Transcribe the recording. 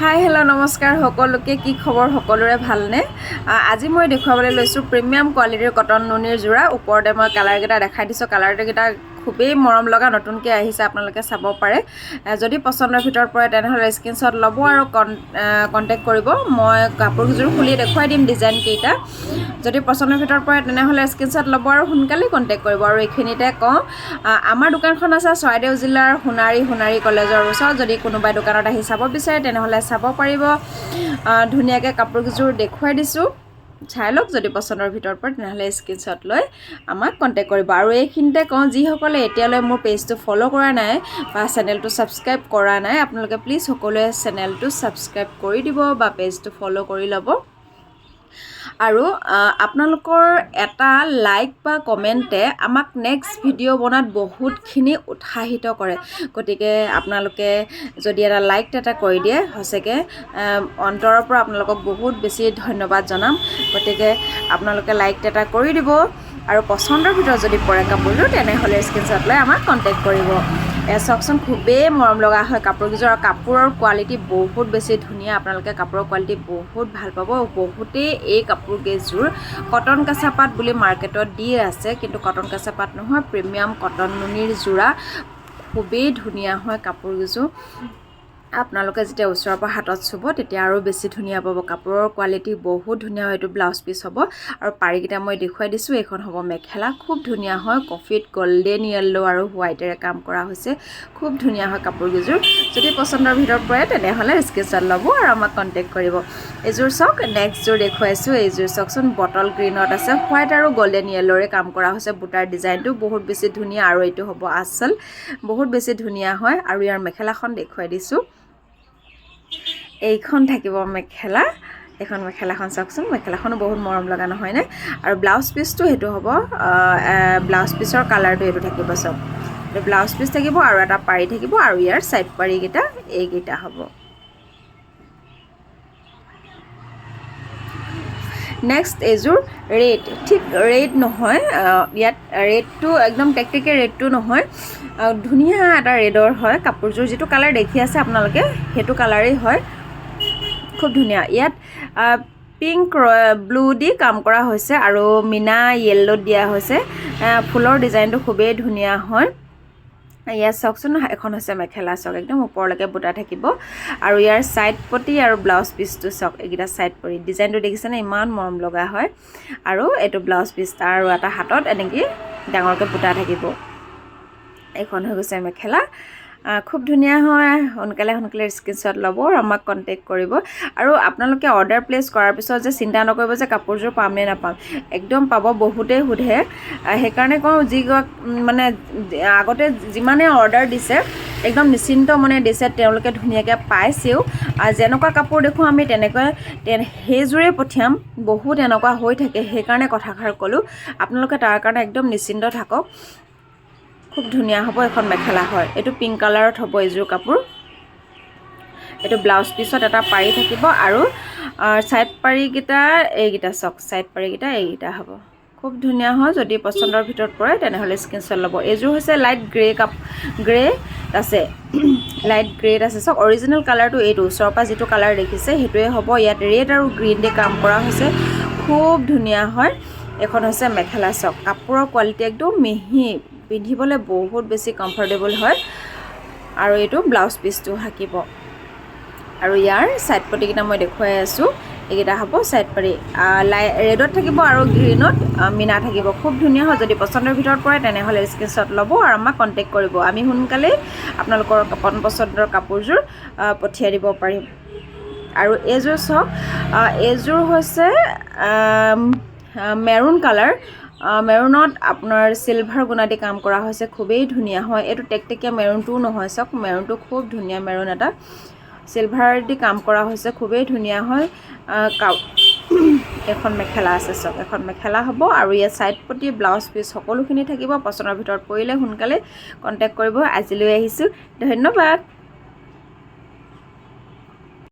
hi hello' নমস্কাৰ সকলোকে কি খবৰ সকলোৰে ভালনে আজি মই দেখুৱাবলৈ লৈছোঁ প্ৰিমিয়াম কোৱালিটিৰ কটন নুনিৰ যোৰা ওপৰতে মই কালাৰকেইটা দেখাই দিছোঁ কালাৰকেইটা খুবেই মৰম লগা নতুনকৈ আহিছে আপোনালোকে চাব পাৰে যদি পচন্দৰ ভিতৰত পৰে তেনেহ'লে স্ক্ৰীনশ্বট ল'ব আৰু কণ্টেক্ট কৰিব মই কাপোৰযোৰ খুলি দেখুৱাই দিম ডিজাইন কেইটা যদি পচন্দৰ ভিতৰত পৰে তেনেহ'লে স্ক্ৰীনশ্বট ল'ব আৰু সোনকালে কণ্টেক্ট কৰিব আৰু এইখিনিতে কওঁ আমাৰ দোকানখন আছে চৰাইদেউ জিলাৰ সোণাৰী কলেজৰ ওচৰত যদি কোনোবাই দোকানত আহি চাব বিচাৰে তেনেহ'লে চাব পাৰিব ধুনীয়াকৈ কাপোৰযোৰ দেখুৱাই দিছোঁ চাই লওক যদি পচন্দৰ ভিতৰত পৰে তেনেহ'লে স্ক্ৰীনশ্বট লৈ আমাক কণ্টেক্ট কৰিব আৰু এইখিনিতে কওঁ যিসকলে এতিয়ালৈ মোৰ পেজটো ফ'ল' কৰা নাই বা চেনেলটো ছাবস্ক্ৰাইব কৰা নাই আপোনালোকে প্লিজ সকলোৱে চেনেলটো ছাবস্ক্ৰাইব কৰি দিব বা পেজটো ফ'ল' কৰি ল'ব আৰু আপোনালোকৰ এটা লাইক বা কমেণ্টে আমাক নেক্সট ভিডিঅ' বনাত বহুতখিনি উৎসাহিত কৰে গতিকে আপোনালোকে যদি এটা লাইক এটা কৰি দিয়ে সঁচাকৈ অন্তৰৰ পৰা আপোনালোকক বহুত বেছি ধন্যবাদ জনাম গতিকে আপোনালোকে লাইক এটা কৰি দিব আৰু পচন্দৰ ভিতৰত যদি পৰে কাপোৰযোৰ তেনেহ'লে স্ক্ৰীনশ্বট লৈ আমাক কণ্টেক্ট কৰিব চাওকচোন খুবেই মৰম লগা হয় কাপোৰযোৰ আৰু কাপোৰৰ কোৱালিটি বহুত বেছি ধুনীয়া আপোনালোকে কাপোৰৰ কোৱালিটি বহুত ভাল পাব বহুতেই এই কাপোৰকেইযোৰ কটন কেঁচাপাত বুলি মাৰ্কেটত দি আছে কিন্তু কটন কেঁচাপাত নহয় প্ৰিমিয়াম কটন নুনিৰ যোৰা খুবেই ধুনীয়া হয় কাপোৰকেইযোৰ আপোনালোকে যেতিয়া ওচৰৰ পৰা হাতত চুব তেতিয়া আৰু বেছি ধুনীয়া পাব কাপোৰৰ কোৱালিটি বহুত ধুনীয়া হয় এইটো ব্লাউজ পিচ হ'ব আৰু পাৰিকেইটা মই দেখুৱাই দিছোঁ এইখন হ'ব মেখেলা খুব ধুনীয়া হয় কফিত গল্ডেন য়েল্ল' আৰু হোৱাইটেৰে কাম কৰা হৈছে খুব ধুনীয়া হয় কাপোৰকেইযোৰ যদি পচন্দৰ ভিতৰত পৰে তেনেহ'লে স্ক্ৰীনশ্বট ল'ব আৰু আমাক কণ্টেক্ট কৰিব এইযোৰ চাওক নেক্সটযোৰ দেখুৱাইছোঁ এইযোৰ চাওকচোন বটল গ্ৰীণত আছে হোৱাইট আৰু গল্ডেন য়েল্ল'ৰে কাম কৰা হৈছে বুটাৰ ডিজাইনটো বহুত বেছি ধুনীয়া আৰু এইটো হ'ব আচল বহুত বেছি ধুনীয়া হয় আৰু ইয়াৰ মেখেলাখন দেখুৱাই দিছোঁ এইখন থাকিব মেখেলা এইখন মেখেলাখন চাওকচোন মেখেলাখনো বহুত মৰম লগা নহয়নে আৰু ব্লাউজ পিচটো সেইটো হ'ব ব্লাউজ পিচৰ কালাৰটো এইটো থাকিব চব এইটো ব্লাউজ পিচ থাকিব আৰু এটা পাৰি থাকিব আৰু ইয়াৰ ছাইড পাৰিকেইটা এইকেইটা হ'ব নেক্সট এইযোৰ ৰেড ঠিক ৰেড নহয় ইয়াত ৰেডটো একদম টেকটেকে ৰেডটো নহয় ধুনীয়া এটা ৰেডৰ হয় কাপোৰযোৰ যিটো কালাৰ দেখি আছে আপোনালোকে সেইটো কালাৰেই হয় খুব ধুনীয়া ইয়াত পিংক ব্লু দি কাম কৰা হৈছে আৰু মিনা য়েল্লোত দিয়া হৈছে ফুলৰ ডিজাইনটো খুবেই ধুনীয়া হয় ইয়াত চাওকচোন এখন হৈছে মেখেলা চাওক একদম ওপৰলৈকে বুটা থাকিব আৰু ইয়াৰ ছাইড পটি আৰু ব্লাউজ পিচটো চাওক এইকেইটা ছাইড পটি ডিজাইনটো দেখিছেনে ইমান মৰম লগা হয় আৰু এইটো ব্লাউজ পিচ তাৰ আৰু এটা হাতত এনেকৈ ডাঙৰকৈ বুটা থাকিব এইখন হৈ গৈছে মেখেলা খুব ধুনীয়া হয় সোনকালে স্ক্ৰীনশ্বট ল'ব আৰু আমাক কণ্টেক্ট কৰিব আৰু আপোনালোকে অৰ্ডাৰ প্লেচ কৰাৰ পিছত যে চিন্তা নকৰিব যে কাপোৰযোৰ পাম নে নাপাম একদম পাব বহুতেই সোধে সেইকাৰণে কওঁ যি মানে আগতে যিমানে অৰ্ডাৰ দিছে একদম নিশ্চিন্ত মনে দিছে তেওঁলোকে ধুনীয়াকৈ পাইছেও আৰু যেনেকুৱা কাপোৰ দেখোঁ আমি তেনেকৈ সেইযোৰেই পঠিয়াম বহুত এনেকুৱা হৈ থাকে সেইকাৰণে কথাষাৰ ক'লোঁ আপোনালোকে তাৰ কাৰণে একদম নিশ্চিন্ত থাকক খুব ধুনীয়া হ'ব এখন মেখেলা হয় এইটো পিংক কালাৰত হ'ব এইযোৰ কাপোৰ এইটো ব্লাউজ পিচত এটা পাৰি থাকিব আৰু ছাইড পাৰিকেইটা এইকেইটা চাওক ছাইড পাৰিকেইটা এইকেইটা হ'ব খুব ধুনীয়া হয় যদি পচন্দৰ ভিতৰত পৰে তেনেহ'লে স্ক্ৰীনশ্বট ল'ব এইযোৰ হৈছে লাইট গ্ৰে আছে লাইট গ্ৰেত আছে চাওক অৰিজিনেল কালাৰটো এইটো ওচৰৰ পৰা যিটো কালাৰ দেখিছে সেইটোৱে হ'ব ইয়াত ৰেড আৰু গ্ৰীণ দি কাম কৰা হৈছে খুব ধুনীয়া হয় এখন হৈছে মেখেলা চাওক কাপোৰৰ কোৱালিটি একদম মিহি পিন্ধিবলৈ বহুত বেছি কমফৰ্টেবল হয় আৰু এইটো ব্লাউজ পিচটো থাকিব আৰু ইয়াৰ ছাইড পটিকেইটা মই দেখুৱাই আছোঁ এইকেইটা হ'ব ছাইড পাৰি ৰেডত থাকিব আৰু গ্ৰীণত মিনা থাকিব খুব ধুনীয়া হয় যদি পচন্দৰ ভিতৰত পৰে তেনেহ'লে স্ক্ৰীনশ্বট ল'ব আৰু আমাক কণ্টেক্ট কৰিব আমি সোনকালেই আপোনালোকৰ পচন্দৰ কাপোৰযোৰ পঠিয়াই দিব পাৰিম আৰু এইযোৰ চাওক এইযোৰ হৈছে মেৰুন কালাৰ মেৰুনত আপোনাৰ চিলভাৰ গুণা দি কাম কৰা হৈছে খুবেই ধুনীয়া হয় এইটো টেকটেকীয়া মেৰুনটোও নহয় চাওক মেৰুনটো খুব ধুনীয়া মেৰুন এটা চিলভাৰ দি কাম কৰা হৈছে খুবেই ধুনীয়া হয় এখন মেখেলা আছে চাওক এখন মেখেলা হ'ব আৰু ইয়াত ছাইড পটি ব্লাউজ পিচ সকলোখিনি থাকিব পচন্দৰ ভিতৰত পৰিলে সোনকালে কণ্টেক্ট কৰিব আজিলৈ আহিছোঁ ধন্যবাদ